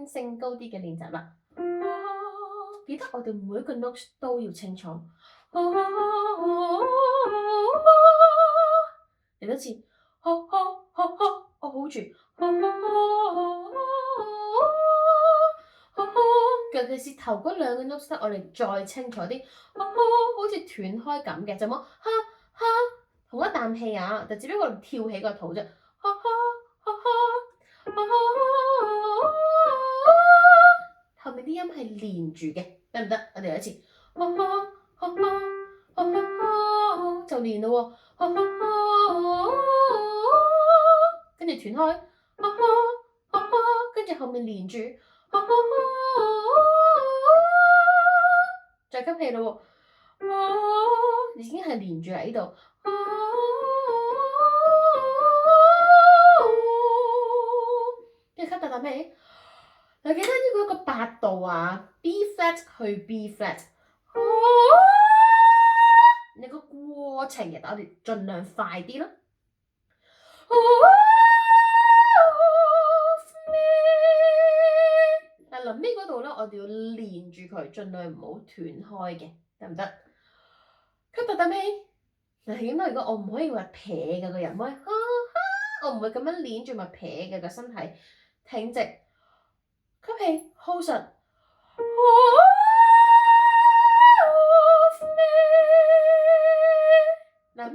聲高啲嘅練習啦。記得我哋每一個 note 都要清楚。嚟多次，我 hold 住。尤其是頭嗰兩個 note 我哋再清楚啲，好似斷開咁嘅，就冇同一啖氣啊，就只不過跳起個肚啫。後面啲音係連住嘅，得唔得？我哋有一次，就連咯喎，跟住斷開，跟住後面連住，再吸氣咯喎，已經係連住喺呢度。跟住吸大啖氣，嗱，記得呢個8度啊 ，B flat 去 B flat，你個過程嘅，我哋盡量快啲咯。但臨尾嗰度咧，我哋要連住佢，盡量唔好斷開嘅，得唔得？吸大啖氣，嗱，點解如果我唔可以話撇嘅個人，我唔會咁樣連住咪撇嘅個身體挺直，吸氣 hold 實。嗱，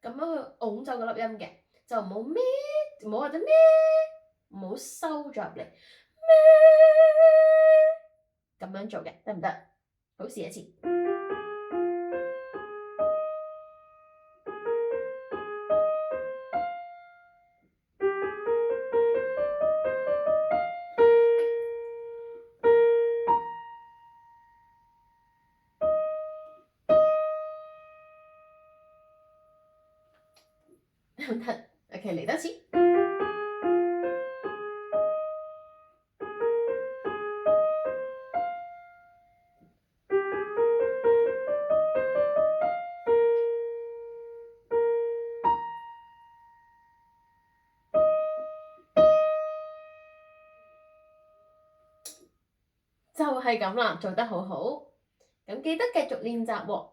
咁樣去拱走個粒音嘅，就唔好咩，唔好或者咩，唔好收咗入嚟咩，咁樣做嘅，得唔得？好，試一次。得唔得？OK，嚟多次。就係咁啦，做得好好。咁記得繼續練習喎。